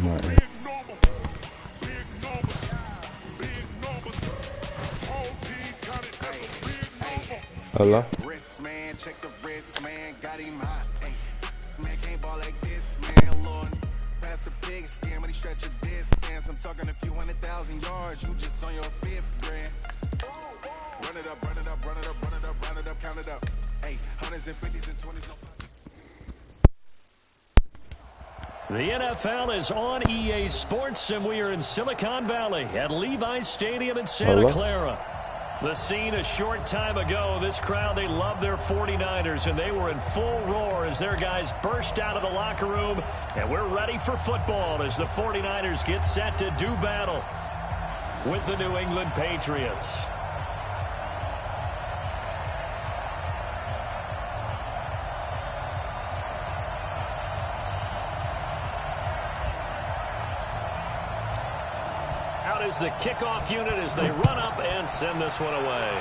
Martin. Hello? Wrist man, check the wrist man, got him hot. Ay, man can't ball like this, man. Lord, past the big skin when he stretch a distance. I'm talking a few 100,000 yards, you just on your fifth grand. Run it up, run it up, run it up, run it up, run it up, count it up. Hey, hundreds and fifties and 20s. The NFL is on EA Sports, and we are in Silicon Valley at Levi's Stadium in Santa Clara. The scene a short time ago, this crowd, they love their 49ers, and they were in full roar as their guys burst out of the locker room, and we're ready for football as the 49ers get set to do battle with the New England Patriots. Is the kickoff unit as they run up and send this one away.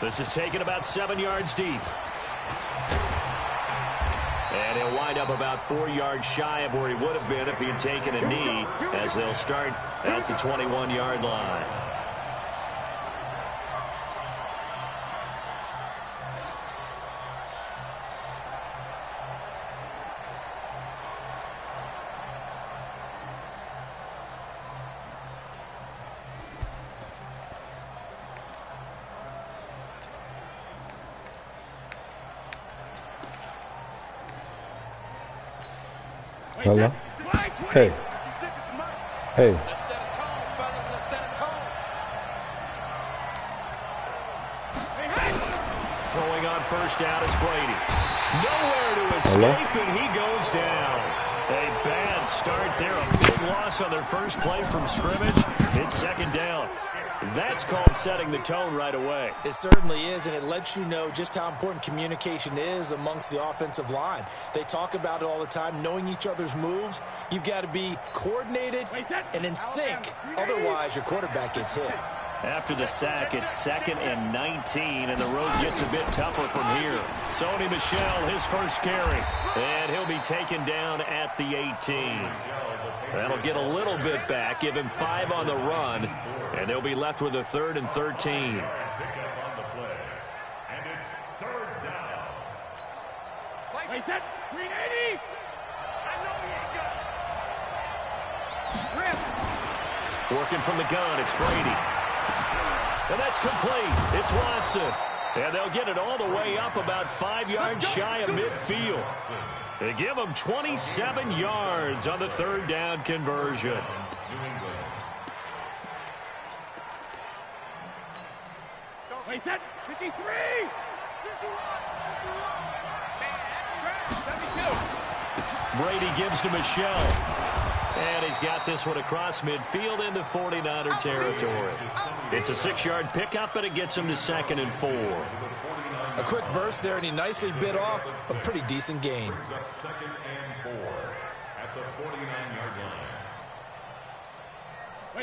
This is taken about 7 yards deep. And he'll wind up about 4 yards shy of where he would have been if he had taken a knee, as they'll start at the 21-yard line. Hello? Hey. Hey. Throwing on first down is Brady. Nowhere to escape, and he goes down. A bad start there. A big loss on their first play from scrimmage. It's second down. That's called setting the tone right away. It certainly is, and it lets you know just how important communication is amongst the offensive line. They talk about it all the time, knowing each other's moves. You've got to be coordinated and in sync. Otherwise, your quarterback gets hit. After the sack, it's 2nd and 19, and the road gets a bit tougher from here. Sony Michel, his first carry, and he'll be taken down at the 18. That'll get a little bit back, give him 5 on the run, and they'll be left with a 3rd and 13. Working from the gun, it's Brady. And that's complete. It's Watson. And they'll get it all the way up about 5 yards shy of midfield. They give them 27 yards on the 3rd down conversion. Wait, that 53! 51! Brady gives to Michel. And he's got this one across midfield into 49er territory. It's a 6-yard pickup, and it gets him to 2nd and 4. A quick burst there, and he nicely bit off a pretty decent gain.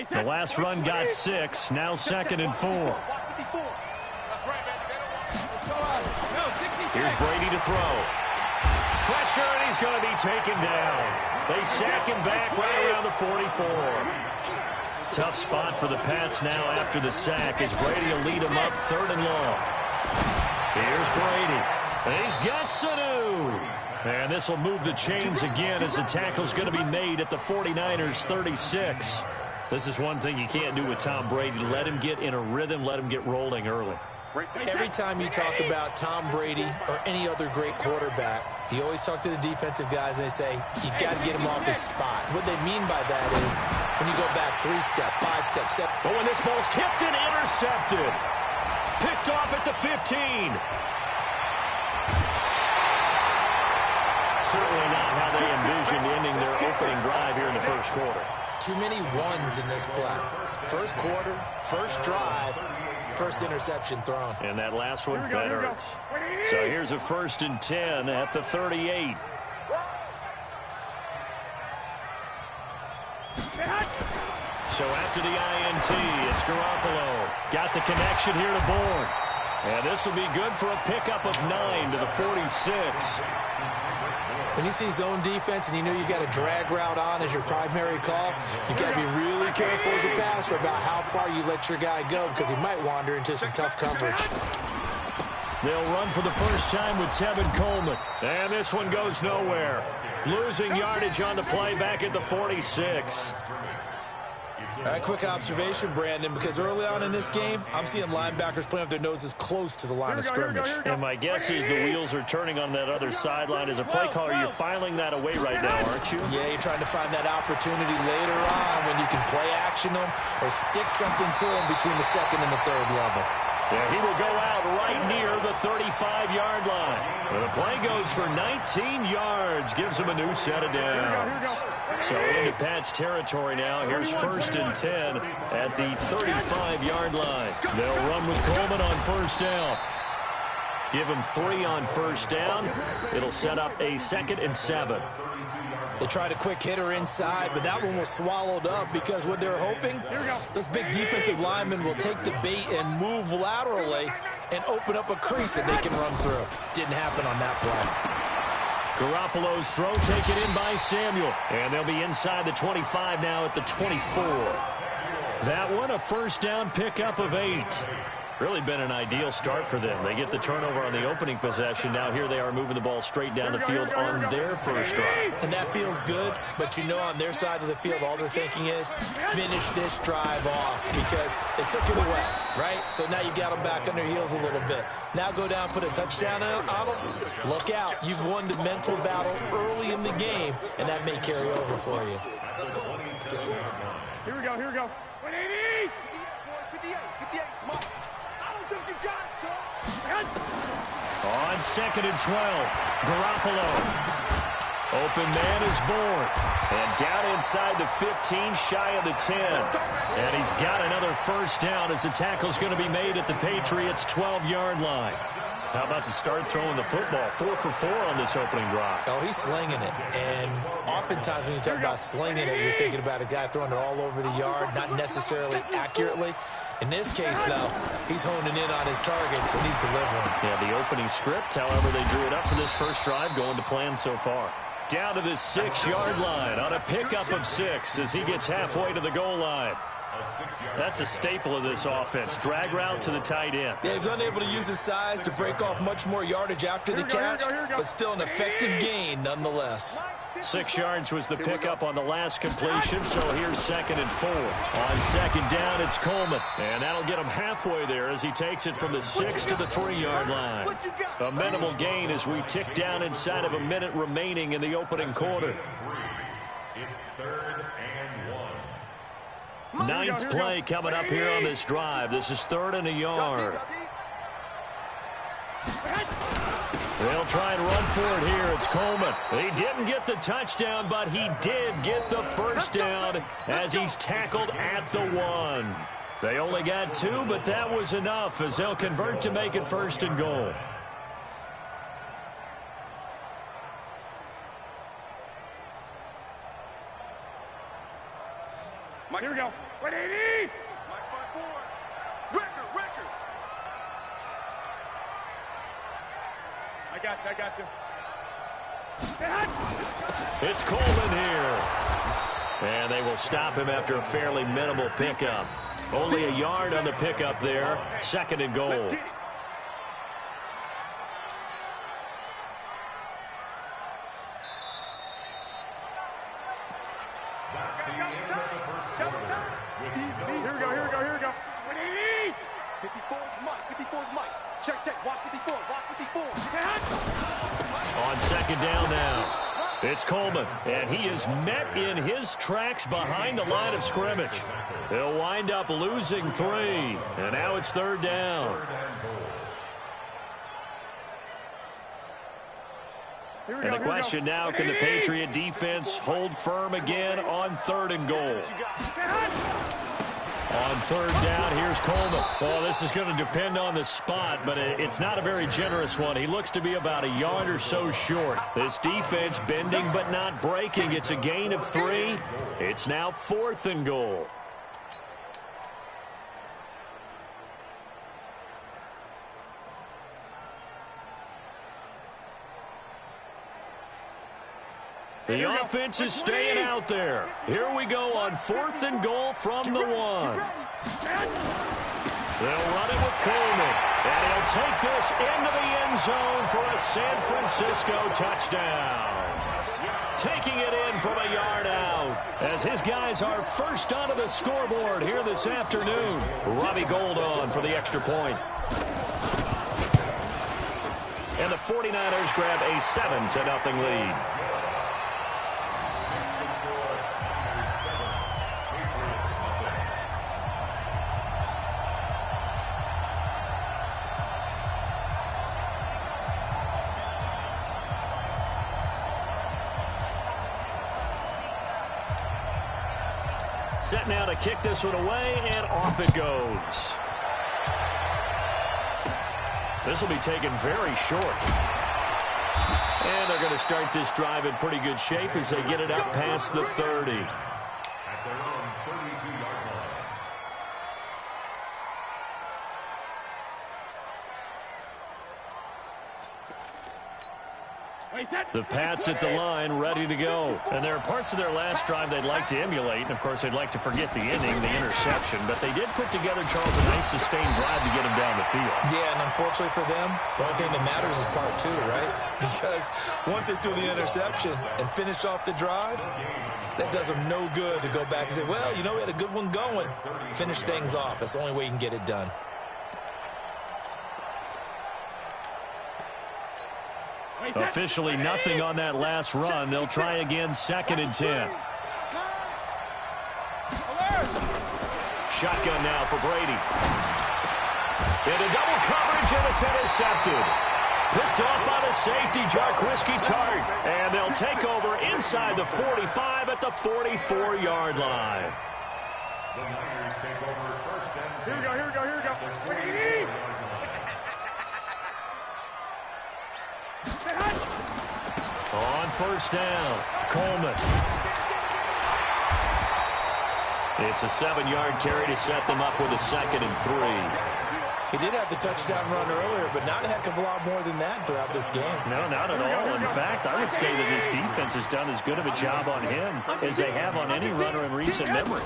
The last run got 6, now 2nd and 4. Here's Brady to throw. Pressure, and he's going to be taken down. They sack him back right around the 44. Tough spot for the Pats now after the sack as Brady will lead him up 3rd and long. Here's Brady. He's got Sanu. And this will move the chains again as the tackle's going to be made at the 49ers 36. This is one thing you can't do with Tom Brady. Let him get in a rhythm, let him get rolling early. Every time you talk about Tom Brady or any other great quarterback, you always talk to the defensive guys and they say, you got to get him off his spot. What they mean by that is when you go back 3-step, 5-step, 7. But when this ball's tipped and intercepted, picked off at the 15. Certainly not how they envisioned ending their opening drive here in the first quarter. Too many ones in this play. First quarter, first drive, first interception thrown. And that last one, that hurts. So here's a 1st and 10 at the 38. So after the INT, it's Garoppolo. Got the connection here to Bourne. And this will be good for a pickup of 9 to the 46. When you see zone defense and you know you got a drag route on as your primary call, you got to be really careful as a passer about how far you let your guy go because he might wander into some tough coverage. They'll run for the first time with Tevin Coleman. And this one goes nowhere. Losing yardage on the play back at the 46. All right, quick observation, Brandon, because early on in this game, I'm seeing linebackers playing with their noses close to the line of scrimmage. And my guess is the wheels are turning on that other sideline. As a play caller, you're filing that away right now, aren't you? Yeah, you're trying to find that opportunity later on when you can play action them or stick something to them between the second and the third level. Yeah, he will go out right near the 35-yard line. And the play goes for 19 yards. Gives him a new set of downs. So into Pat's territory now. Here's 1st and 10 at the 35-yard line. They'll run with Coleman on first down. Give him 3 on first down. It'll set up a 2nd and 7. They tried a quick hitter inside, but that one was swallowed up because what they're hoping, those big defensive linemen will take the bait and move laterally and open up a crease that they can run through. Didn't happen on that play. Garoppolo's throw taken in by Samuel. And they'll be inside the 25 now at the 24. That one a first down pickup of 8. Really been an ideal start for them. They get the turnover on the opening possession. Now here they are moving the ball straight down the field on their first drive. And that feels good, but you know on their side of the field all they're thinking is finish this drive off because they took it away, right? So now you got them back on their heels a little bit. Now go down, put a touchdown on them. Look out. You've won the mental battle early in the game, and that may carry over for you. Here we go, here we go. 180! 58, 58, come on. On 2nd and 12, Garoppolo. Open man is born. And down inside the 15, shy of the 10. And he's got another first down as the tackle's going to be made at the Patriots' 12-yard line. How about the start throwing the football? 4 for 4 on this opening drive. Oh, he's slinging it. And oftentimes when you talk about slinging it, you're thinking about a guy throwing it all over the yard, not necessarily accurately. In this case, though, he's honing in on his targets, and he's delivering. Yeah, the opening script, however, they drew it up for this first drive, going to plan so far. Down to the 6-yard line on a pickup of 6 as he gets halfway to the goal line. That's a staple of this offense. Drag route to the tight end. Yeah, he's unable to use his size to break off much more yardage after the catch, but still an effective gain nonetheless. 6 yards was the pickup on the last completion, so here's 2nd and 4. On 2nd down, it's Coleman. And that'll get him halfway there as he takes it from the 6 to the 3-yard line. A minimal gain as we tick down inside of a minute remaining in the opening quarter. It's 3rd and 1. 9th play coming up here on this drive. This is 3rd and a yard. They'll try and run for it here. It's Coleman. He didn't get the touchdown, but he did get the first down as he's tackled at the 1. They only got 2, but that was enough as they'll convert to make it 1st and goal. Here we go. 180! I got you. It's Coleman here. And they will stop him after a fairly minimal pickup. Only a yard on the pickup there. 2nd and goal. Here we go. 180! 54's Mike. Check. Watch 54. On 2nd down now. It's Coleman, and he is met in his tracks behind the line of scrimmage. They'll wind up losing 3, and now it's 3rd down. And the question now, can the Patriot defense hold firm again on 3rd and goal? On 3rd down, here's Coleman. Well, this is going to depend on the spot, but it's not a very generous one. He looks to be about a yard or so short. This defense bending but not breaking. It's a gain of 3. It's now 4th and goal. The offense is staying out there. Here we go on 4th and goal from the 1. They'll run it with Coleman. And he'll take this into the end zone for a San Francisco touchdown. Taking it in from a yard out as his guys are first onto the scoreboard here this afternoon. Robbie Gould on for the extra point. And the 49ers grab a 7-0 lead. Set now to kick this one away, and off it goes. This will be taken very short. And they're going to start this drive in pretty good shape as they get it up past the 30. At their own 32-yard line. The Pats at the line, ready to go. And there are parts of their last drive they'd like to emulate. And, of course, they'd like to forget the inning, the interception. But they did put together, Charles, a nice sustained drive to get them down the field. Yeah, and unfortunately for them, the only thing that matters is part 2, right? Because once they threw the interception and finished off the drive, that does them no good to go back and say, well, you know, we had a good one going. Finish things off. That's the only way you can get it done. Officially nothing on that last run. They'll try again, 2nd and 10. Shotgun now for Brady. Into double coverage, and it's intercepted. Picked off by the safety, Jarquiski Tart. And they'll take over inside the 45 at the 44-yard line. The Niners take over 1st and 10. Here we go. On 1st down, Coleman. It's a 7-yard carry to set them up with a 2nd and 3. He did have the touchdown run earlier, but not a heck of a lot more than that throughout this game. No, not at all. In fact, I would say that this defense has done as good of a job on him as they have on any runner in recent memory.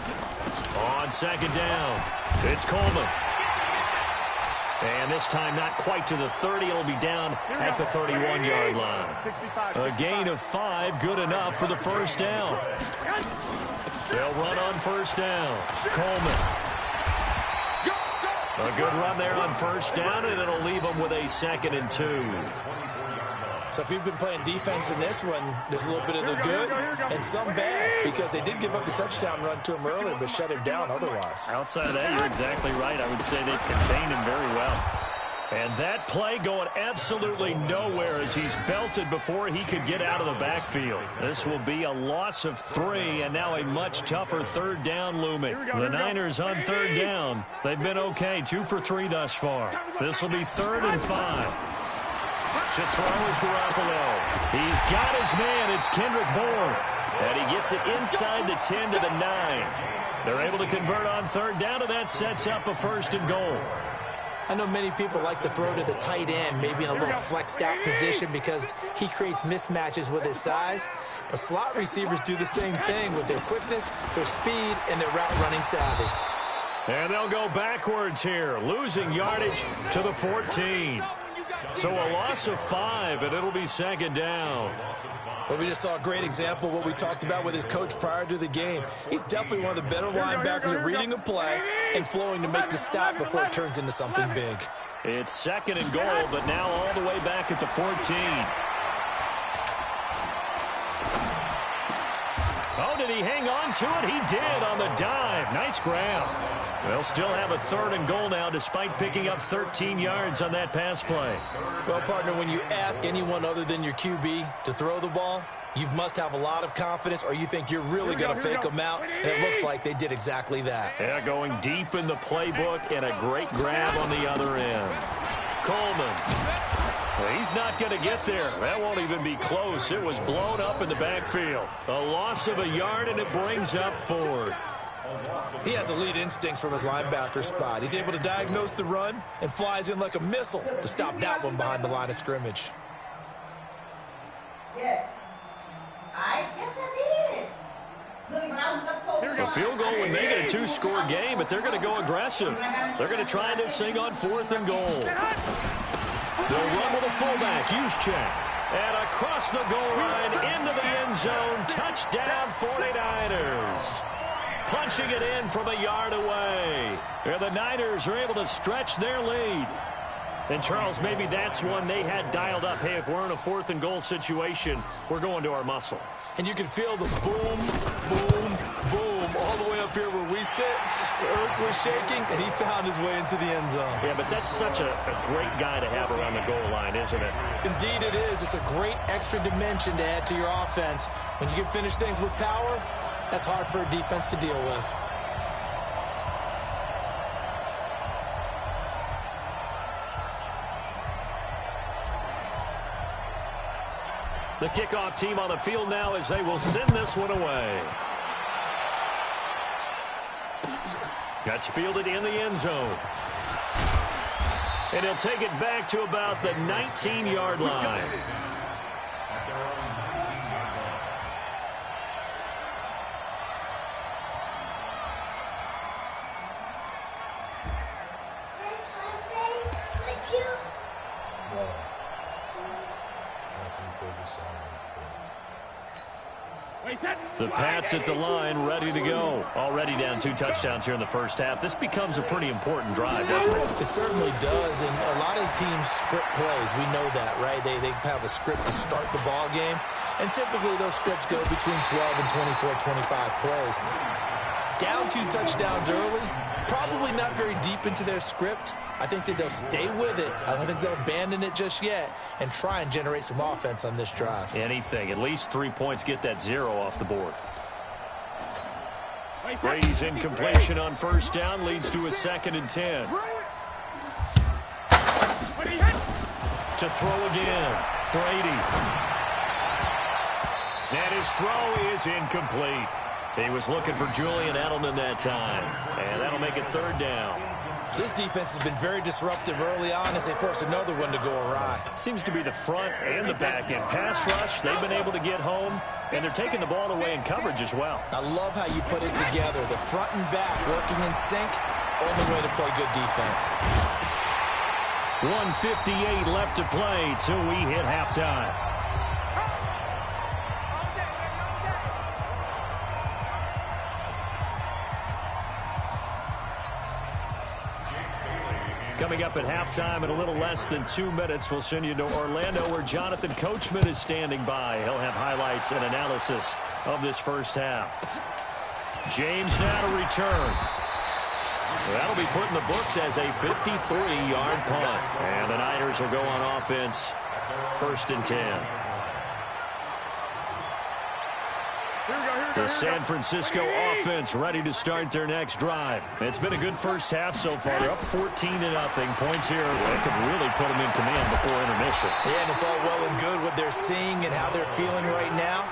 On 2nd down, it's Coleman. And this time not quite to the 30. It'll be down at the 31-yard line. A gain of 5, good enough for the 1st down. They'll run on 1st down. Coleman. A good run there on 1st down, and it'll leave them with a 2nd and 2. So if you've been playing defense in this one, there's a little bit of the good and some bad, because they did give up the touchdown run to him earlier, but shut him down otherwise. Outside of that, you're exactly right. I would say they contained him very well. And that play going absolutely nowhere as he's belted before he could get out of the backfield. This will be a loss of 3, and now a much tougher 3rd down looming. The Niners on 3rd down. They've been okay, 2 for 3 thus far. This will be 3rd and 5. To throw is Garoppolo. He's got his man. It's Kendrick Bourne. And he gets it inside the 10 to the 9. They're able to convert on 3rd down, and that sets up a 1st and goal. I know many people like to throw to the tight end, maybe in a little flexed out position because he creates mismatches with his size. But slot receivers do the same thing with their quickness, their speed, and their route running savvy. And they'll go backwards here, losing yardage to the 14. So a loss of 5, and it'll be 2nd down. Well, we just saw a great example of what we talked about with his coach prior to the game. He's definitely one of the better linebackers at reading a play and flowing to make the stop before it turns into something big. It's 2nd and goal, but now all the way back at the 14. Oh, did he hang on to it? He did on the dive. Nice grab. They'll still have a 3rd and goal now despite picking up 13 yards on that pass play. Well, partner, when you ask anyone other than your QB to throw the ball, you must have a lot of confidence or you think you're really going to fake them out, and it looks like they did exactly that. Yeah, going deep in the playbook and a great grab on the other end. Coleman. Well, he's not going to get there. That won't even be close. It was blown up in the backfield. A loss of a yard, and it brings up 4th. He has elite instincts from his linebacker spot. He's able to diagnose the run and flies in like a missile to stop that one behind the line of scrimmage. Yes. I guess. A field goal would make it a two-score game, but they're going to go aggressive. They're going to try this thing on 4th and goal. They'll run with a fullback, Juszczyk. And across the goal line, into the end zone, touchdown 49ers. Punching it in from a yard away. And the Niners are able to stretch their lead. And, Charles, maybe that's one they had dialed up. Hey, if we're in a 4th and goal situation, we're going to our muscle. And you can feel the boom, boom, boom all the way up here where we sit. The earth was shaking, and he found his way into the end zone. Yeah, but that's such a great guy to have around the goal line, isn't it? Indeed it is. It's a great extra dimension to add to your offense. When you can finish things with power, that's hard for a defense to deal with. The kickoff team on the field now as they will send this one away. That's fielded in the end zone. And he'll take it back to about the 19-yard line. The Pats at the line, ready to go. Already down 2 touchdowns here in the first half. This becomes a pretty important drive, doesn't it? It certainly does, and a lot of teams script plays. We know that, right? They have a script to start the ball game, and typically those scripts go between 12 and 24, 25 plays. Down 2 touchdowns early, probably not very deep into their script. I think that they'll stay with it. I don't think they'll abandon it just yet and try and generate some offense on this drive. Anything. At least 3 points, get that 0 off the board. Brady's incompletion on first down leads to a 2nd and 10. To throw again. Brady. And his throw is incomplete. He was looking for Julian Edelman that time. And that'll make it 3rd down. This defense has been very disruptive early on as they force another one to go awry. Seems to be the front and the back end. Pass rush, they've been able to get home, and they're taking the ball away in coverage as well. I love how you put it together. The front and back working in sync, only way to play good defense. 1:58 left to play till we hit halftime. Coming up at halftime in a little less than 2 minutes, we'll send you to Orlando where Jonathan Coachman is standing by. He'll have highlights and analysis of this first half. James now to return. That'll be put in the books as a 53-yard punt. And the Niners will go on offense, 1st and 10. The San Francisco offense ready to start their next drive. It's been a good first half so far. They're up 14-0. Points here that could really put them in command before intermission. Yeah, and it's all well and good what they're seeing and how they're feeling right now.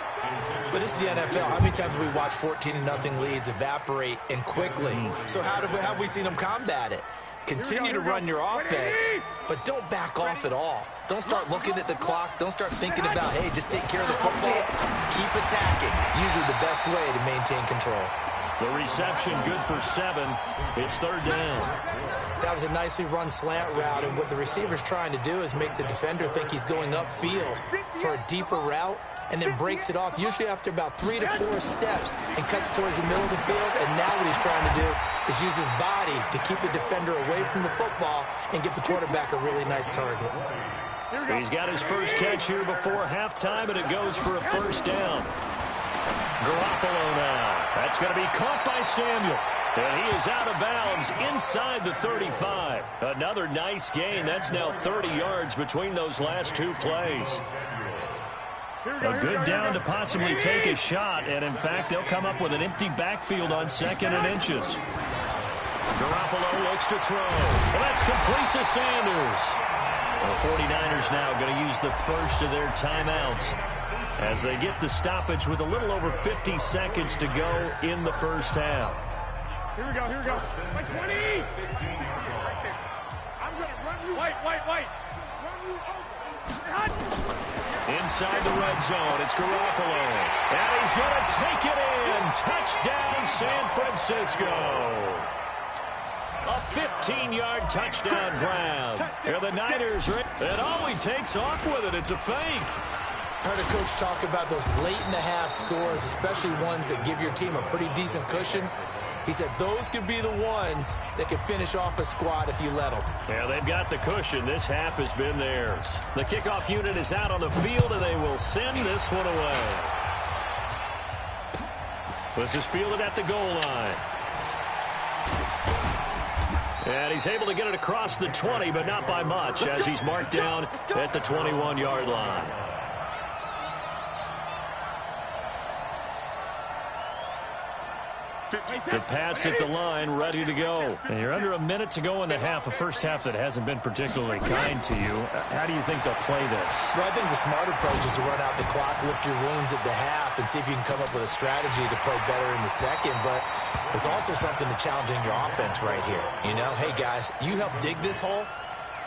But it's the NFL. How many times have we watched 14-0 leads evaporate and quickly? So how have we seen them combat it? Continue to run your offense, but don't back off at all. Don't start looking at the clock. Don't start thinking about, hey, just take care of the football. Keep attacking. Usually the best way to maintain control. The reception good for 7. It's 3rd down. That was a nicely run slant route, and what the receiver's trying to do is make the defender think he's going upfield for a deeper route, and then breaks it off, usually after about 3 to 4 steps, and cuts towards the middle of the field. And now what he's trying to do is use his body to keep the defender away from the football and give the quarterback a really nice target. He's got his first catch here before halftime, and it goes for a 1st down. Garoppolo now. That's going to be caught by Samuel. And he is out of bounds inside the 35. Another nice gain. That's now 30 yards between those last 2 plays. A good down to possibly take a shot, and in fact, they'll come up with an empty backfield on 2nd and inches. Garoppolo looks to throw. Well, that's complete to Sanders. The 49ers now going to use the first of their timeouts as they get the stoppage with a little over 50 seconds to go in the first half. Here we go, here we go. By 20! I'm going to run you. White. Run you over. Inside the red zone, it's Garoppolo. And he's going to take it in. Touchdown. Francisco. A 15-yard touchdown grab. Here the Niners. And he takes off with it. It's a fake. I heard a coach talk about those late-in-the-half scores, especially ones that give your team a pretty decent cushion. He said those could be the ones that could finish off a squad if you let them. Yeah, they've got the cushion. This half has been theirs. The kickoff unit is out on the field, and they will send this one away. This is fielded at the goal line. And he's able to get it across the 20, but not by much, as he's marked down at the 21-yard line. The Pats at the line, ready to go. And you're under a minute to go in the half, a first half that hasn't been particularly kind to you. How do you think they'll play this? Well, I think the smart approach is to run out the clock, lick your wounds at the half, and see if you can come up with a strategy to play better in the second. But there's also something to challenging your offense right here. You know, hey, guys, you help dig this hole.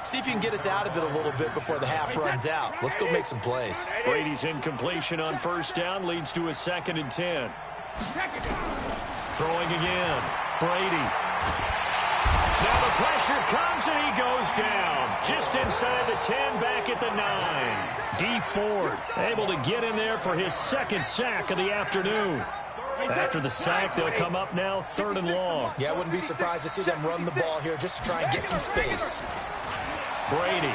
See if you can get us out of it a little bit before the half runs out. Let's go make some plays. Brady's incompletion on first down leads to a 2nd and 10. Throwing again. Brady. Now the pressure comes and he goes down. Just inside the 10, back at the 9. D Ford able to get in there for his 2nd sack of the afternoon. After the sack, they'll come up now 3rd and long. Yeah, I wouldn't be surprised to see them run the ball here just to try and get some space. Brady.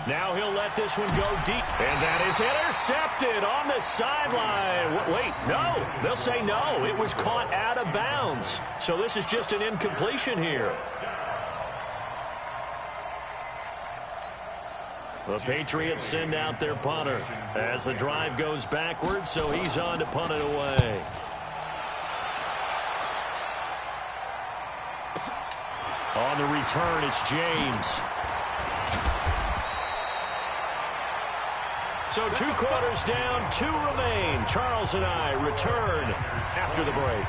Now he'll let this one go deep. And that is intercepted on the sideline. Wait, no. They'll say no. It was caught out of bounds. So this is just an incompletion here. The Patriots send out their punter as the drive goes backwards, so he's on to punt it away. On the return, it's James. So 2 quarters down, 2 remain. Charles and I return after the break.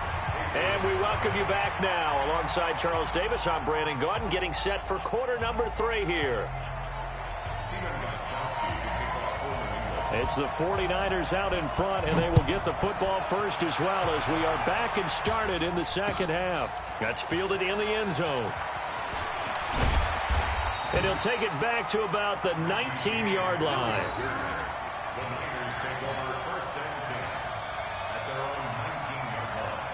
And we welcome you back now. Alongside Charles Davis, I'm Brandon Gaudin, getting set for quarter number 3 here. It's the 49ers out in front, and they will get the football first as well as we are back and started in the second half. That's fielded in the end zone. And he'll take it back to about the 19-yard line. The Niners take over 1st and 10 at their own 19-yard line.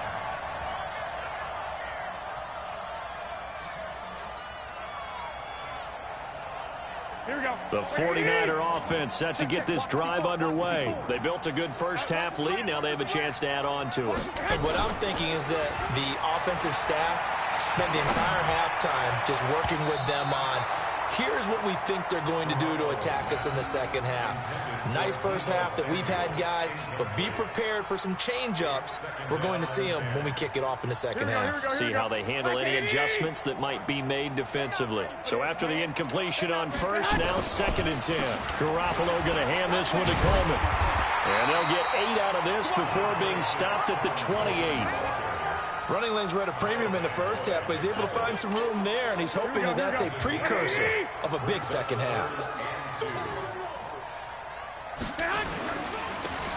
Here we go. The 49er offense set to get this drive underway. They built a good first half lead. Now they have a chance to add on to it. And what I'm thinking is that the offensive staff spend the entire halftime just working with them on, here's what we think they're going to do to attack us in the second half. Nice first half that we've had, guys, but be prepared for some change-ups. We're going to see them when we kick it off in the second half. See how they handle any adjustments that might be made defensively. So after the incompletion on first, now 2nd and 10. Garoppolo going to hand this one to Coleman. And they'll get 8 out of this before being stopped at the 28. Running lanes were at a premium in the first half, but he's able to find some room there, and he's hoping that that's a precursor of a big second half.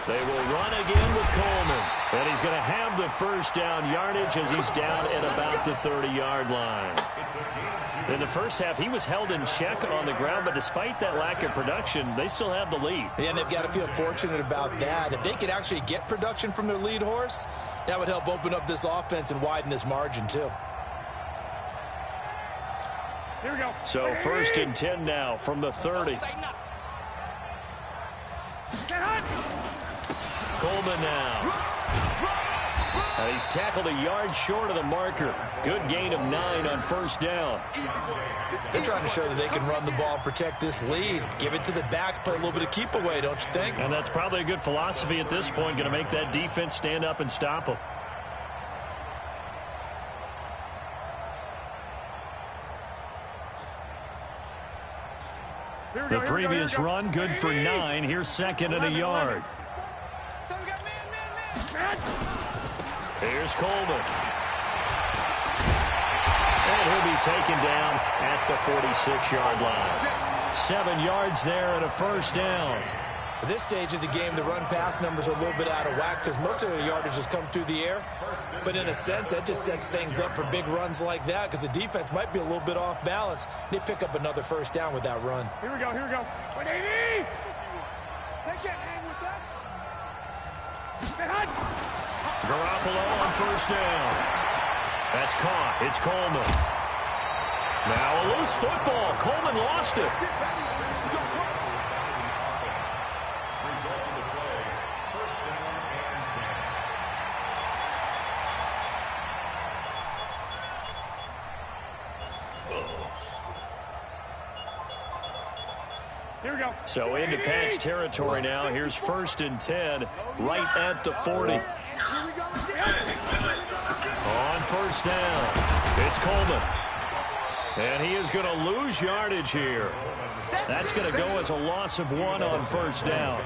They will run again with Coleman. And he's going to have the first down yardage as he's down at about the 30-yard line. In the first half, he was held in check on the ground, but despite that lack of production, they still have the lead. Yeah, and they've got to feel fortunate about that. If they could actually get production from their lead horse, that would help open up this offense and widen this margin, too. Here we go. So 1st and 10 now from the 30. Coleman now. And he's tackled a yard short of the marker. Good gain of 9 on first down. They're trying to show that they can run the ball, protect this lead. Give it to the backs, play a little bit of keep away, don't you think? And that's probably a good philosophy at this point, going to make that defense stand up and stop them. The previous run, good for 9. Here's 2nd and a yard. Here's Coleman. And he'll be taken down at the 46-yard line. 7 yards there and a first down. At this stage of the game, the run-pass numbers are a little bit out of whack because most of the yardage has come through the air. But in a sense, that just sets things up for big runs like that because the defense might be a little bit off balance. They pick up another first down with that run. Here we go, here we go. 180! They can't hang with that. Garoppolo on first down. That's caught. It's Coleman. Now a loose football. Coleman lost it. Here we go. So into Pats territory now. Here's 1st and 10, right at the 40. On first down, it's Coleman. And he is going to lose yardage here. That's going to go as a loss of 1 on first down.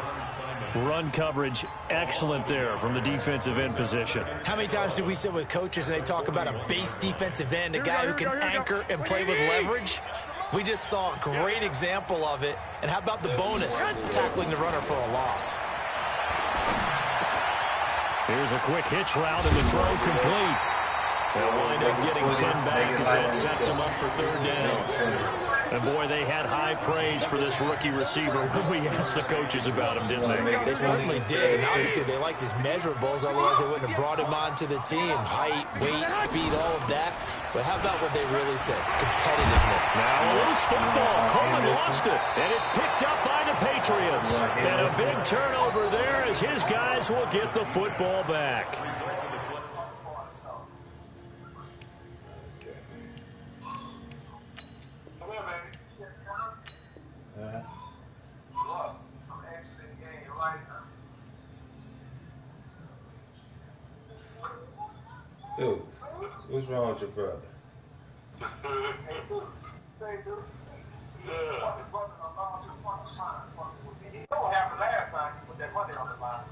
Run coverage excellent there from the defensive end position. How many times do we sit with coaches and they talk about a base defensive end, a guy who can anchor and play with leverage? We just saw a great example of it. And how about the bonus, tackling the runner for a loss? Here's a quick hitch route and the throw complete. They'll wind up getting 10 back as that sets them up for 3rd down. And boy, they had high praise for this rookie receiver when we asked the coaches about him, didn't they? They certainly did, and obviously they liked his measurables, otherwise they wouldn't have brought him onto the team. Height, weight, speed, all of that. But how about what they really said? Competitiveness. Now a loose football. Coleman lost it, and it's picked up by the Patriots. And a big turnover there as his guys will get the football back. Dude, what's wrong with your brother? What happened last time with that money on the line?